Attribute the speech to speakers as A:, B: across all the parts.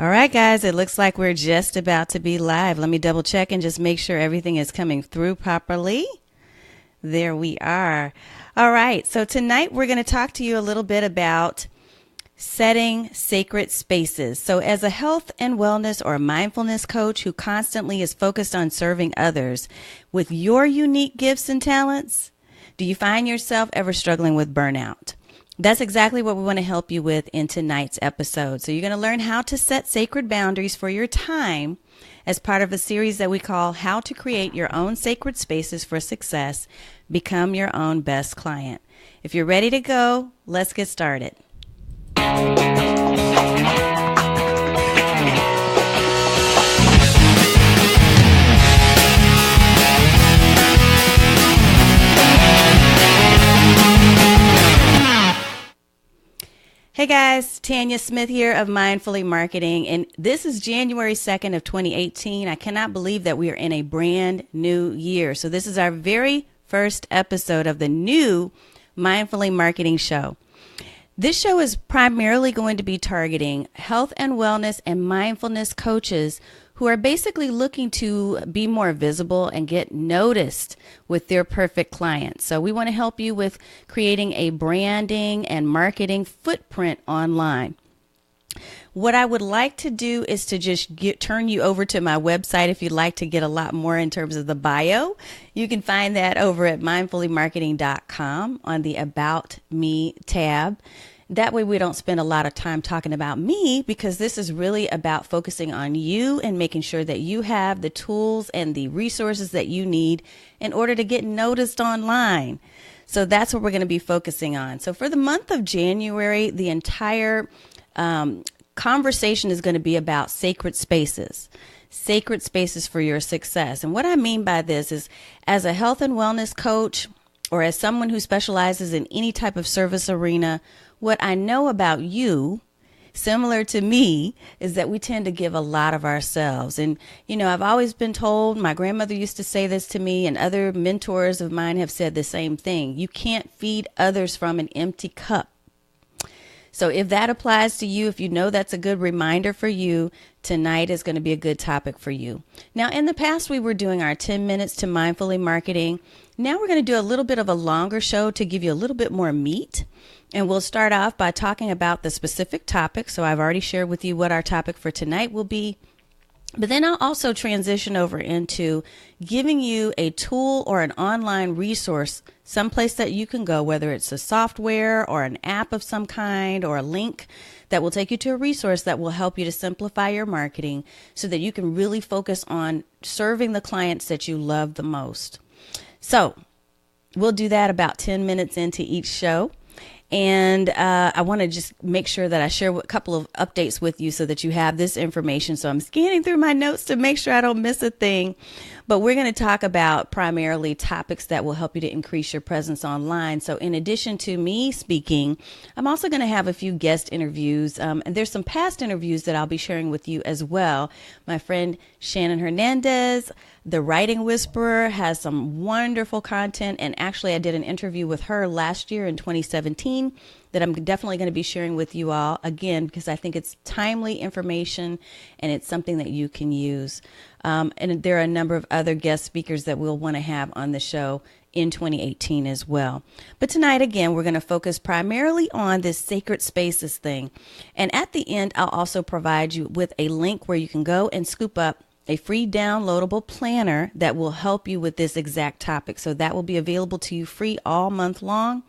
A: All right, guys, it looks like we're just about to be live. Let me double check and just make sure everything is coming through properly. There we are. All right, so tonight we're going to talk to you a little bit about setting sacred spaces. So as a health and wellness or mindfulness coach who constantly is focused on serving others with your unique gifts and talents, do you find yourself ever struggling with burnout? That's exactly what we want to help you with in tonight's episode. So you're going to learn how to set sacred boundaries for your time as part of a series that we call How to Create Your Own Sacred Spaces for Success. Become your own best client. If you're ready to go, let's get started. Hey guys, Tanya Smith here of Mindfully Marketing, and this is January 2nd of 2018. I cannot believe that we are in a brand new year. So this is our very first episode of the new Mindfully Marketing show. This show is primarily going to be targeting health and wellness and mindfulness coaches who are basically looking to be more visible and get noticed with their perfect clients. So we want to help you with creating a branding and marketing footprint online. What I would like to do is to just turn you over to my website if you'd like to get a lot more in terms of the bio. You can find that over at mindfullymarketing.com on the About Me tab. That way we don't spend a lot of time talking about me, because this is really about focusing on you and making sure that you have the tools and the resources that you need in order to get noticed online. So that's what we're going to be focusing on. So for the month of January, the entire conversation is going to be about sacred spaces for your success. And what I mean by this is, as a health and wellness coach or as someone who specializes in any type of service arena, what I know about you, similar to me, is that we tend to give a lot of ourselves. And, you know, I've always been told, my grandmother used to say this to me, and other mentors of mine have said the same thing. You can't feed others from an empty cup. So if that applies to you, if you know that's a good reminder for you, tonight is going to be a good topic for you. Now, in the past, we were doing our 10 minutes to mindfully marketing. Now we're going to do a little bit of a longer show to give you a little bit more meat. And we'll start off by talking about the specific topic. So I've already shared with you what our topic for tonight will be. But then I'll also transition over into giving you a tool or an online resource, someplace that you can go, whether it's a software or an app of some kind or a link that will take you to a resource that will help you to simplify your marketing so that you can really focus on serving the clients that you love the most. So we'll do that about 10 minutes into each show. And I want to just make sure that I share a couple of updates with you so that you have this information. So I'm scanning through my notes to make sure I don't miss a thing. But we're going to talk about primarily topics that will help you to increase your presence online. So in addition to me speaking, I'm also going to have a few guest interviews. And there's some past interviews that I'll be sharing with you as well. My friend Shannon Hernandez, the Writing Whisperer, has some wonderful content. And actually, I did an interview with her last year in 2017 that I'm definitely going to be sharing with you all again, because I think it's timely information and it's something that you can use. And there are a number of other guest speakers that we'll want to have on the show in 2018 as well. But tonight, again, we're going to focus primarily on this sacred spaces thing. And at the end, I'll also provide you with a link where you can go and scoop up a free downloadable planner that will help you with this exact topic. So that will be available to you free all month long.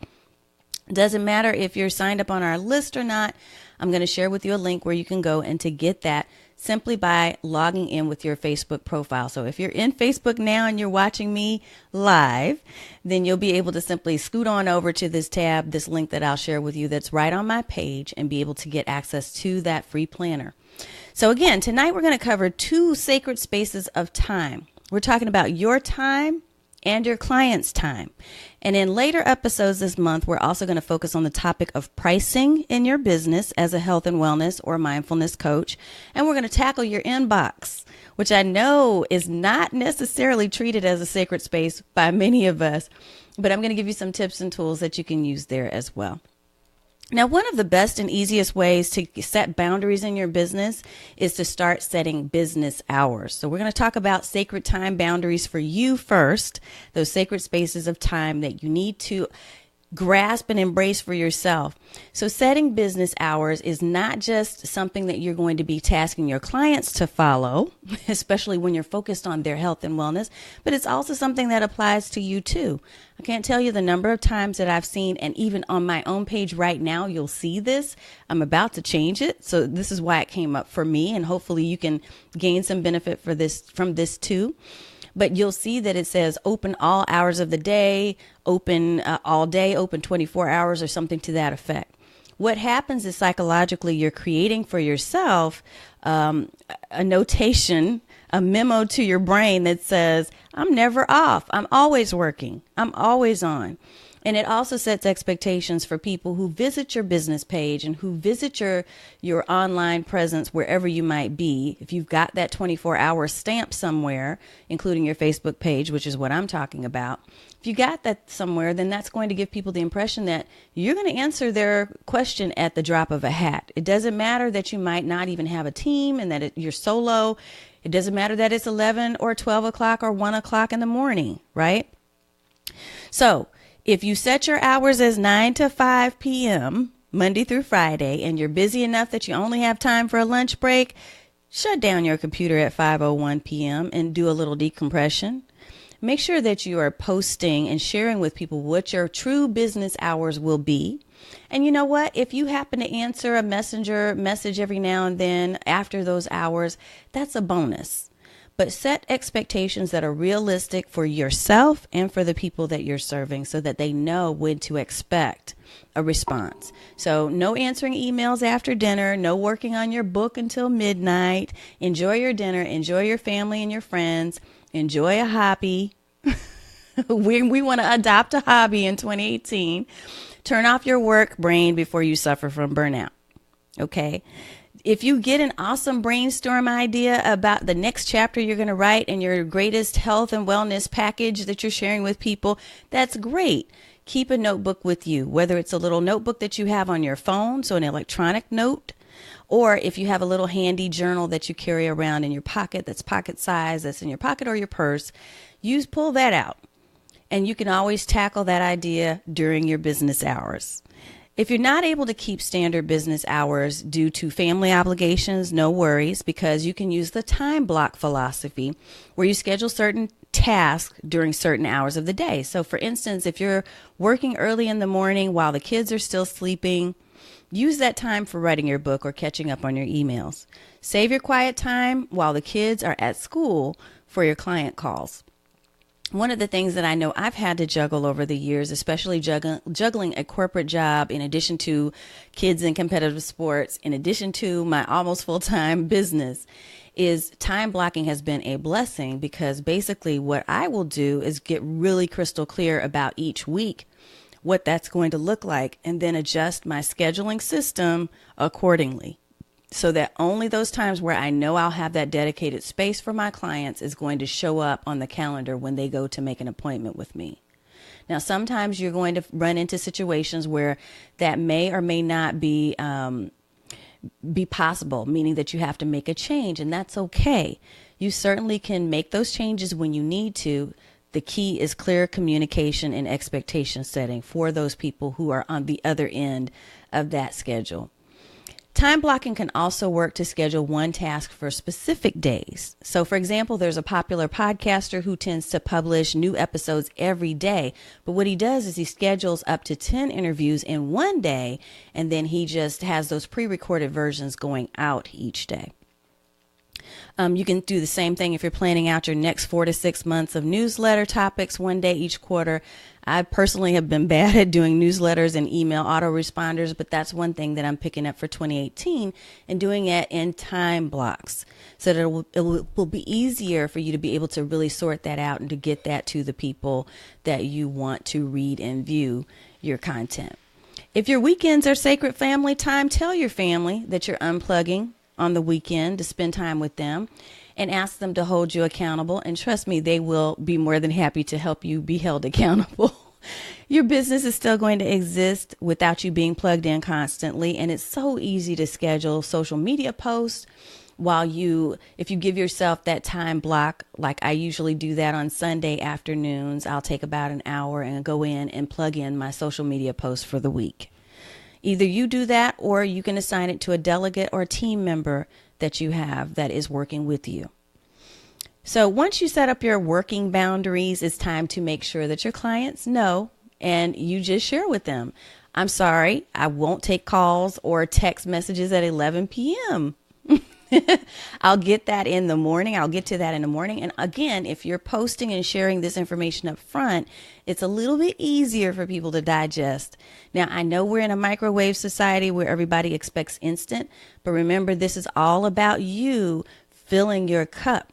A: Doesn't matter if you're signed up on our list or not. I'm going to share with you a link where you can go and to get that simply by logging in with your Facebook profile. So if you're in Facebook now and you're watching me live, then you'll be able to simply scoot on over to this tab, this link that I'll share with you that's right on my page, and be able to get access to that free planner. So again, tonight we're going to cover two sacred spaces of time. We're talking about your time and your client's time. And in later episodes this month, we're also going to focus on the topic of pricing in your business as a health and wellness or mindfulness coach. And we're going to tackle your inbox, which I know is not necessarily treated as a sacred space by many of us, but I'm going to give you some tips and tools that you can use there as well. Now, one of the best and easiest ways to set boundaries in your business is to start setting business hours. So we're going to talk about sacred time boundaries for you first, those sacred spaces of time that you need to grasp and embrace for yourself. So setting business hours is not just something that you're going to be tasking your clients to follow, especially when you're focused on their health and wellness, but it's also something that applies to you too. I can't tell you the number of times that I've seen, and even on my own page right now, you'll see this. I'm about to change it. So this is why it came up for me, and hopefully you can gain some benefit from this too. But you'll see that it says open all hours of the day, open all day, open 24 hours or something to that effect. What happens is psychologically you're creating for yourself a notation, a memo to your brain that says, I'm never off. I'm always working. I'm always on. And it also sets expectations for people who visit your business page and who visit your online presence wherever you might be. If you've got that 24-hour stamp somewhere, including your Facebook page, which is what I'm talking about, if you got that somewhere, then that's going to give people the impression that you're going to answer their question at the drop of a hat. It doesn't matter that you might not even have a team and that you're solo. It doesn't matter that it's 11 or 12 o'clock or 1 o'clock in the morning, right? So if you set your hours as 9 to 5 p.m., Monday through Friday, and you're busy enough that you only have time for a lunch break, shut down your computer at 5:01 p.m. and do a little decompression. Make sure that you are posting and sharing with people what your true business hours will be. And you know what? If you happen to answer a messenger message every now and then after those hours, that's a bonus. But set expectations that are realistic for yourself and for the people that you're serving so that they know when to expect a response. So no answering emails after dinner, no working on your book until midnight. Enjoy your dinner, enjoy your family and your friends, enjoy a hobby. We want to adopt a hobby in 2018. Turn off your work brain before you suffer from burnout. Okay? If you get an awesome brainstorm idea about the next chapter you're going to write and your greatest health and wellness package that you're sharing with people, that's great. Keep a notebook with you, whether it's a little notebook that you have on your phone, so an electronic note, or if you have a little handy journal that you carry around in your pocket, that's pocket size, that's in your pocket or your purse, pull that out. And you can always tackle that idea during your business hours. If you're not able to keep standard business hours due to family obligations, no worries, because you can use the time block philosophy where you schedule certain tasks during certain hours of the day. So for instance, if you're working early in the morning while the kids are still sleeping, use that time for writing your book or catching up on your emails. Save your quiet time while the kids are at school for your client calls. One of the things that I know I've had to juggle over the years, especially juggling a corporate job in addition to kids in competitive sports, in addition to my almost full-time business, is time blocking has been a blessing because basically what I will do is get really crystal clear about each week, what that's going to look like, and then adjust my scheduling system accordingly. So that only those times where I know I'll have that dedicated space for my clients is going to show up on the calendar when they go to make an appointment with me. Now, sometimes you're going to run into situations where that may or may not be possible, meaning that you have to make a change, and that's okay. You certainly can make those changes when you need to. The key is clear communication and expectation setting for those people who are on the other end of that schedule. Time blocking can also work to schedule one task for specific days. So, for example, there's a popular podcaster who tends to publish new episodes every day. But what he does is he schedules up to 10 interviews in one day, and then he just has those pre-recorded versions going out each day. You can do the same thing if you're planning out your next 4 to 6 months of newsletter topics one day each quarter. I personally have been bad at doing newsletters and email autoresponders, but that's one thing that I'm picking up for 2018 and doing it in time blocks so that it will be easier for you to be able to really sort that out and to get that to the people that you want to read and view your content. If your weekends are sacred family time, tell your family that you're unplugging on the weekend to spend time with them and ask them to hold you accountable. And trust me, they will be more than happy to help you be held accountable. Your business is still going to exist without you being plugged in constantly. And it's so easy to schedule social media posts if you give yourself that time block, like I usually do that on Sunday afternoons. I'll take about an hour and go in and plug in my social media posts for the week. Either you do that, or you can assign it to a delegate or a team member that you have that is working with you. So once you set up your working boundaries, it's time to make sure that your clients know, and you just share with them, I'm sorry, I won't take calls or text messages at 11 p.m. I'll get that in the morning. I'll get to that in the morning. And again, if you're posting and sharing this information up front, it's a little bit easier for people to digest. Now, I know we're in a microwave society where everybody expects instant, but remember, this is all about you filling your cup.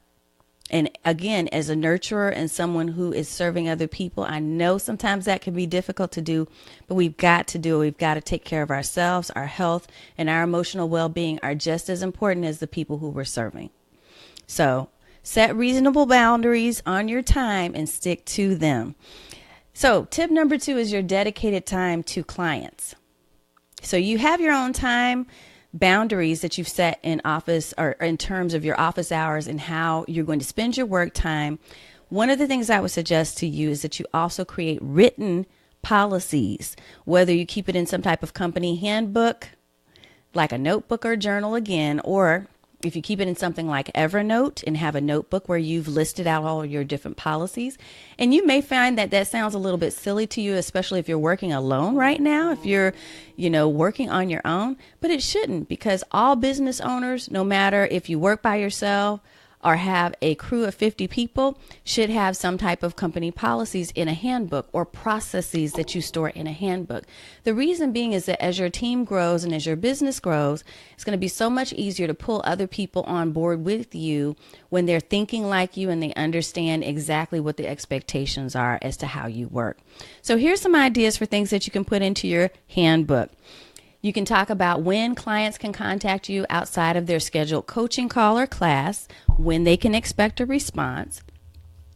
A: And again, as a nurturer and someone who is serving other people, I know sometimes that can be difficult to do, but we've got to do it. We've got to take care of ourselves. Our health and our emotional well-being are just as important as the people who we're serving. So set reasonable boundaries on your time and stick to them. So tip number 2 is your dedicated time to clients. So you have your own time boundaries that you've set in office, or in terms of your office hours and how you're going to spend your work time. One of the things I would suggest to you is that you also create written policies, whether you keep it in some type of company handbook, like a notebook or journal again, or if you keep it in something like Evernote and have a notebook where you've listed out all your different policies. And you may find that that sounds a little bit silly to you, especially if you're working alone right now, if you're, working on your own, but it shouldn't, because all business owners, no matter if you work by yourself or have a crew of 50 people, should have some type of company policies in a handbook or processes that you store in a handbook. The reason being is that as your team grows and as your business grows, it's going to be so much easier to pull other people on board with you when they're thinking like you and they understand exactly what the expectations are as to how you work. So here's some ideas for things that you can put into your handbook. You can talk about when clients can contact you outside of their scheduled coaching call or class, when they can expect a response.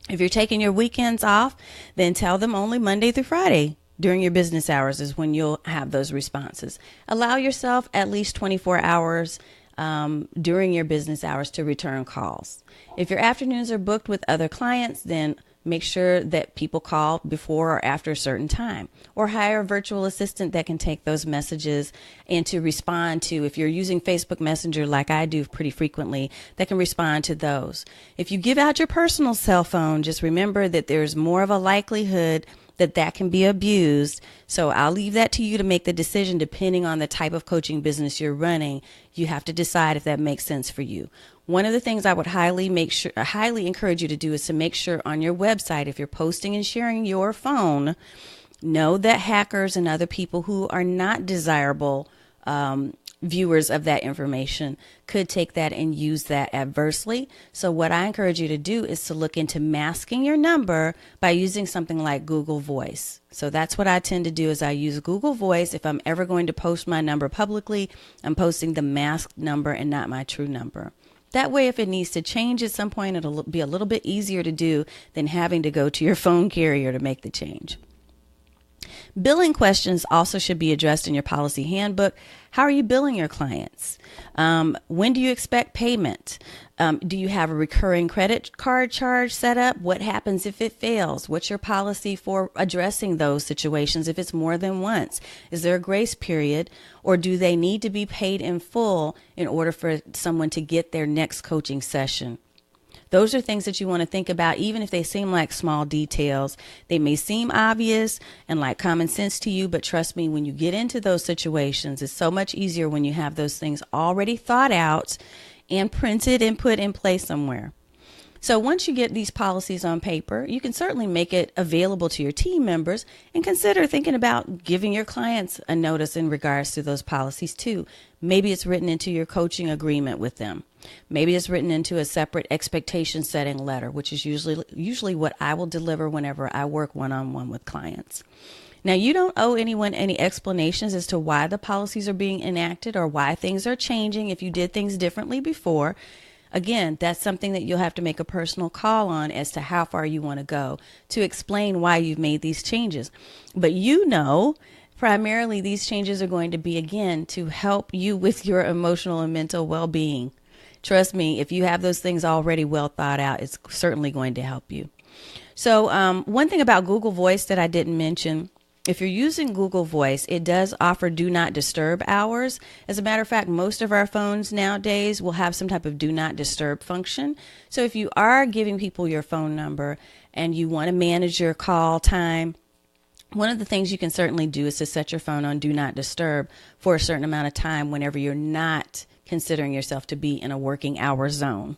A: If you're taking your weekends off, then tell them only Monday through Friday during your business hours is when you'll have those responses. Allow yourself at least 24 hours during your business hours to return calls. If your afternoons are booked with other clients, then make sure that people call before or after a certain time, or hire a virtual assistant that can take those messages and to respond to, if you're using Facebook Messenger like I do pretty frequently, that can respond to those. If you give out your personal cell phone, just remember that there's more of a likelihood that can be abused. So I'll leave that to you to make the decision depending on the type of coaching business you're running. You have to decide if that makes sense for you. One of the things I would highly encourage you to do is to make sure on your website, if you're posting and sharing your phone, know that hackers and other people who are not desirable viewers of that information could take that and use that adversely. So what I encourage you to do is to look into masking your number by using something like Google Voice. So that's what I tend to do, is I use Google Voice. If I'm ever going to post my number publicly, I'm posting the masked number and not my true number. That way, if it needs to change at some point, it'll be a little bit easier to do than having to go to your phone carrier to make the change. Billing questions also should be addressed in your policy handbook. How are you billing your clients? When do you expect payment? Do you have a recurring credit card charge set up? What happens if it fails? What's your policy for addressing those situations if it's more than once? Is there a grace period, or do they need to be paid in full in order for someone to get their next coaching session? Those are things that you want to think about, even if they seem like small details. They may seem obvious and like common sense to you, but trust me, when you get into those situations, it's so much easier when you have those things already thought out and printed and put in place somewhere. So once you get these policies on paper, you can certainly make it available to your team members, and consider thinking about giving your clients a notice in regards to those policies too. Maybe it's written into your coaching agreement with them. Maybe it's written into a separate expectation setting letter, which is usually what I will deliver whenever I work one-on-one with clients. Now, you don't owe anyone any explanations as to why the policies are being enacted or why things are changing if you did things differently before. Again, that's something that you'll have to make a personal call on as to how far you want to go to explain why you've made these changes. But primarily these changes are going to be, again, to help you with your emotional and mental well-being. Trust me, if you have those things already well thought out, it's certainly going to help you. So one thing about Google Voice that I didn't mention, if you're using Google Voice, it does offer do not disturb hours. As a matter of fact, most of our phones nowadays will have some type of do not disturb function. So if you are giving people your phone number and you want to manage your call time, one of the things you can certainly do is to set your phone on do not disturb for a certain amount of time whenever you're not considering yourself to be in a working hour zone.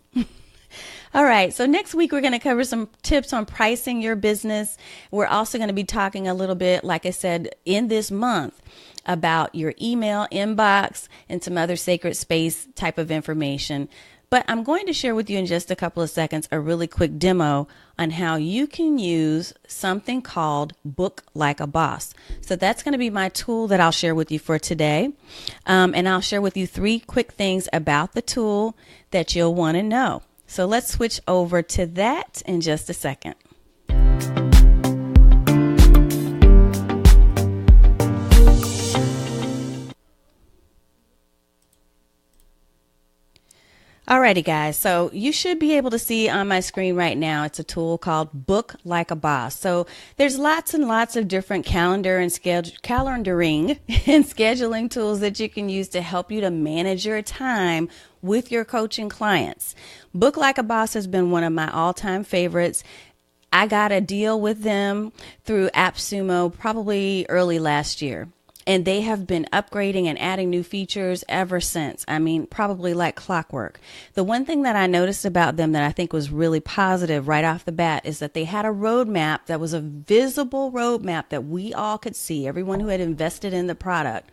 A: All right, so next week we're going to cover some tips on pricing your business. We're also going to be talking a little bit, like I said, in this month about your email inbox and some other sacred space type of information. But I'm going to share with you in just a couple of seconds a really quick demo on how you can use something called Book Like a Boss. So that's going to be my tool that I'll share with you for today. And I'll share with you 3 quick things about the tool that you'll want to know. So let's switch over to that in just a second. Alrighty, guys. So you should be able to see on my screen right now, it's a tool called Book Like a Boss. So there's lots and lots of different calendaring and scheduling tools that you can use to help you to manage your time with your coaching clients. Book Like a Boss has been one of my all-time favorites. I got a deal with them through AppSumo probably early last year. And they have been upgrading and adding new features ever since. I mean, probably like clockwork. The one thing that I noticed about them that I think was really positive right off the bat is that they had a roadmap that was a visible roadmap that we all could see. Everyone who had invested in the product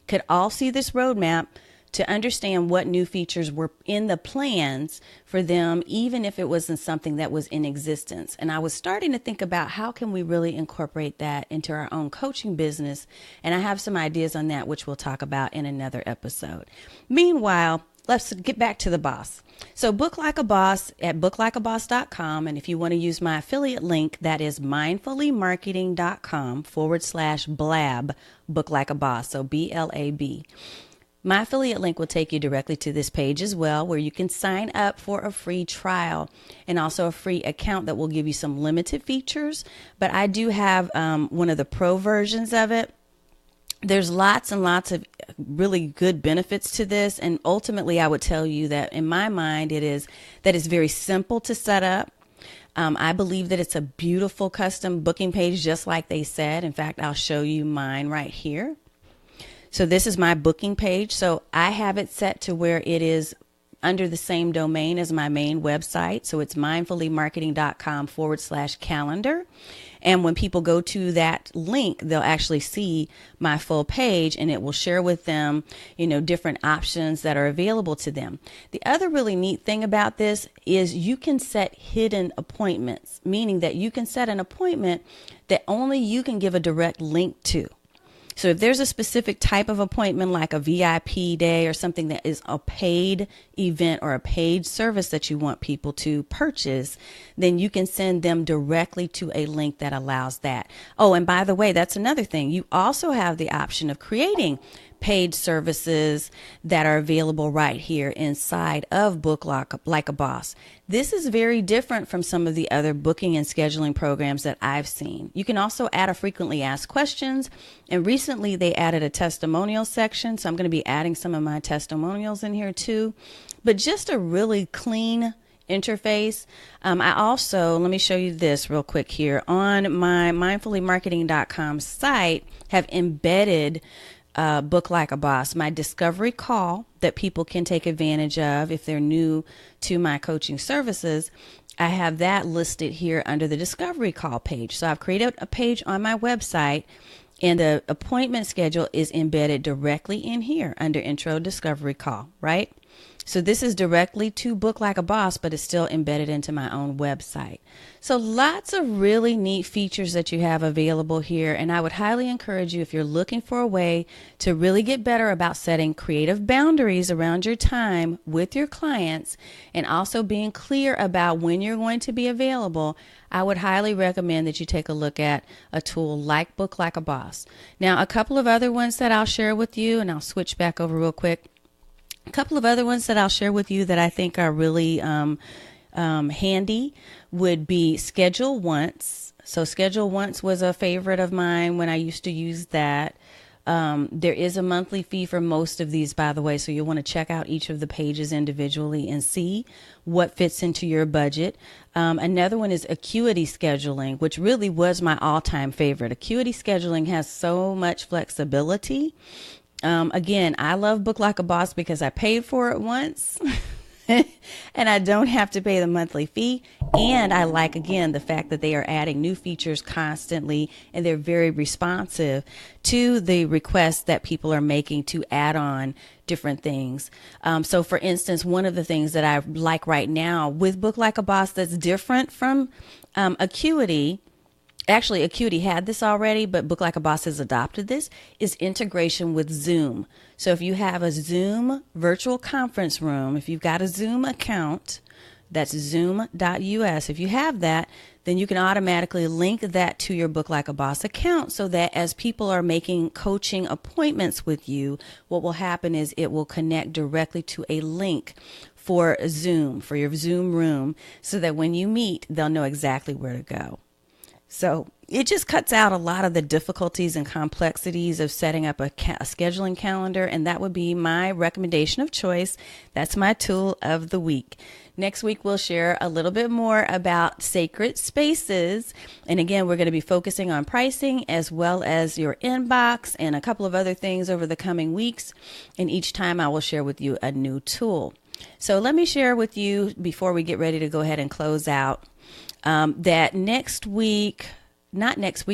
A: could all see this roadmap to understand what new features were in the plans for them, even if it wasn't something that was in existence. And I was starting to think about how can we really incorporate that into our own coaching business. And I have some ideas on that, which we'll talk about in another episode. Meanwhile, let's get back to the boss. So Book Like a Boss at booklikeaboss.com. And if you want to use my affiliate link, that is mindfullymarketing.com/blab Book Like a Boss. So BLAB. My affiliate link will take you directly to this page as well, where you can sign up for a free trial and also a free account that will give you some limited features. But I do have one of the pro versions of it. There's lots and lots of really good benefits to this. And ultimately, I would tell you that in my mind, it's very simple to set up. I believe that it's a beautiful custom booking page, just like they said. In fact, I'll show you mine right here. So this is my booking page. So I have it set to where it is under the same domain as my main website. So it's mindfullymarketing.com/calendar. And when people go to that link, they'll actually see my full page, and it will share with them, different options that are available to them. The other really neat thing about this is you can set hidden appointments, meaning that you can set an appointment that only you can give a direct link to. So if there's a specific type of appointment, like a VIP day or something that is a paid event or a paid service that you want people to purchase, then you can send them directly to a link that allows that. Oh, and by the way, that's another thing. You also have the option of creating paid services that are available right here inside of Book Like a Boss. This is very different from some of the other booking and scheduling programs that I've seen. You can also add a frequently asked questions, and recently they added a testimonial section, so I'm going to be adding some of my testimonials in here too. But just a really clean interface. I also, let me show you this real quick here. On my mindfullymarketing.com site, have embedded Book Like a Boss, my discovery call that people can take advantage of if they're new to my coaching services. I have that listed here under the discovery call page. So I've created a page on my website, and the appointment schedule is embedded directly in here under intro discovery call, right? So this is directly to Book Like a Boss, but it's still embedded into my own website. So lots of really neat features that you have available here. And I would highly encourage you, if you're looking for a way to really get better about setting creative boundaries around your time with your clients and also being clear about when you're going to be available, I would highly recommend that you take a look at a tool like Book Like a Boss. Now, a couple of other ones that I'll share with you, and I'll switch back over real quick. A couple of other ones that I'll share with you that I think are really handy would be Schedule Once. So Schedule Once was a favorite of mine when I used to use that. There is a monthly fee for most of these, by the way, so you'll want to check out each of the pages individually and see what fits into your budget. Another one is Acuity Scheduling, which really was my all-time favorite. Acuity Scheduling has so much flexibility. Again, I love Book Like a Boss because I paid for it once and I don't have to pay the monthly fee. And I like, again, the fact that they are adding new features constantly and they're very responsive to the requests that people are making to add on different things. So for instance, one of the things that I like right now with Book Like a Boss that's different from Acuity. Actually, Acuity had this already, but Book Like a Boss has adopted this, is integration with Zoom. So if you have a Zoom virtual conference room, if you've got a Zoom account, that's zoom.us. If you have that, then you can automatically link that to your Book Like a Boss account so that as people are making coaching appointments with you, what will happen is it will connect directly to a link for Zoom, for your Zoom room, so that when you meet, they'll know exactly where to go. So it just cuts out a lot of the difficulties and complexities of setting up a scheduling calendar, and that would be my recommendation of choice. That's my tool of the week. Next week, we'll share a little bit more about sacred spaces. And again, we're going to be focusing on pricing as well as your inbox and a couple of other things over the coming weeks. And each time I will share with you a new tool. So let me share with you before we get ready to go ahead and close out. That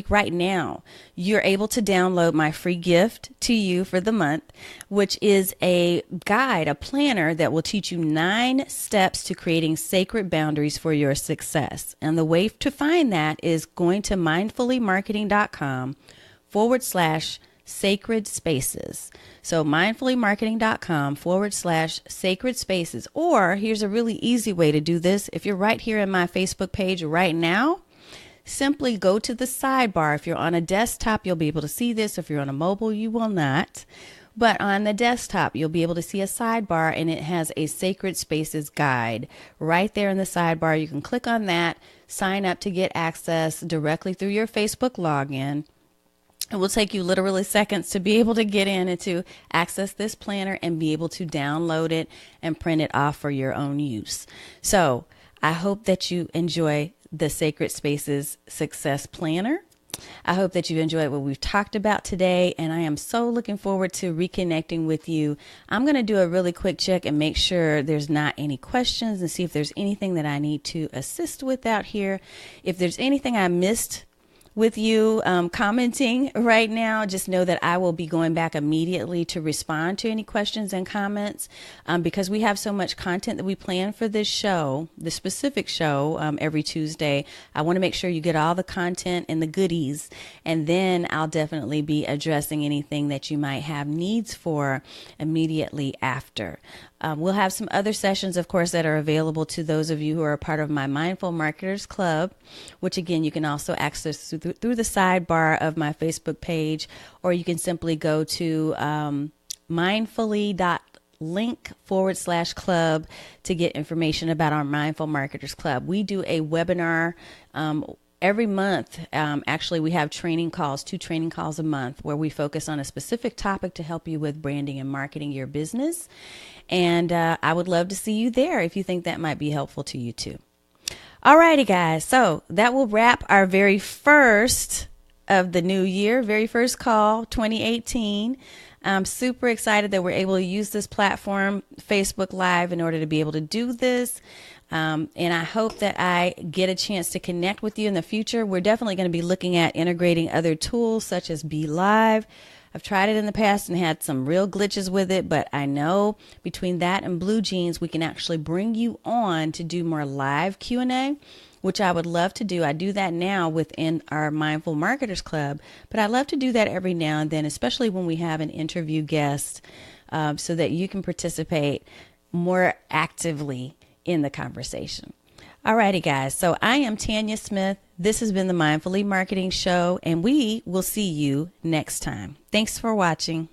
A: right now, you're able to download my free gift to you for the month, which is a guide, a planner that will teach you 9 steps to creating sacred boundaries for your success. And the way to find that is going to mindfullymarketing.com/sacred spaces. So mindfullymarketing.com/sacred spaces. Or here's a really easy way to do this. If you're right here in my Facebook page right now, simply go to the sidebar. If you're on a desktop, you'll be able to see this. If you're on a mobile, you will not. But on the desktop, you'll be able to see a sidebar, and it has a Sacred Spaces guide right there in the sidebar. You can click on that, sign up to get access directly through your Facebook login. It will take you literally seconds to be able to get in and to access this planner and be able to download it and print it off for your own use. So I hope that you enjoy the Sacred Spaces Success Planner. I hope that you enjoyed what we've talked about today, and I am so looking forward to reconnecting with you. I'm going to do a really quick check and make sure there's not any questions and see if there's anything that I need to assist with out here. If there's anything I missed with you commenting right now, just know that I will be going back immediately to respond to any questions and comments because we have so much content that we plan for this show, the specific show every Tuesday. I want to make sure you get all the content and the goodies, and then I'll definitely be addressing anything that you might have needs for immediately after. We'll have some other sessions, of course, that are available to those of you who are a part of my Mindful Marketers Club, which, again, you can also access through the sidebar of my Facebook page, or you can simply go to mindfully.link/club to get information about our Mindful Marketers Club. We do a webinar every month. Actually, we have training calls, 2 training calls a month, where we focus on a specific topic to help you with branding and marketing your business. And I would love to see you there if you think that might be helpful to you too. All righty, guys. So that will wrap our very first of the new year, very first call, 2018. I'm super excited that we're able to use this platform, Facebook Live, in order to be able to do this. And I hope that I get a chance to connect with you in the future. We're definitely going to be looking at integrating other tools such as Be Live. I've tried it in the past and had some real glitches with it, but I know between that and Blue Jeans, we can actually bring you on to do more live Q&A, which I would love to do. I do that now within our Mindful Marketers Club, but I love to do that every now and then, especially when we have an interview guest, so that you can participate more actively in the conversation. Alrighty, guys. So I am Tanya Smith. This has been the Mindfully Marketing Show, and we will see you next time. Thanks for watching.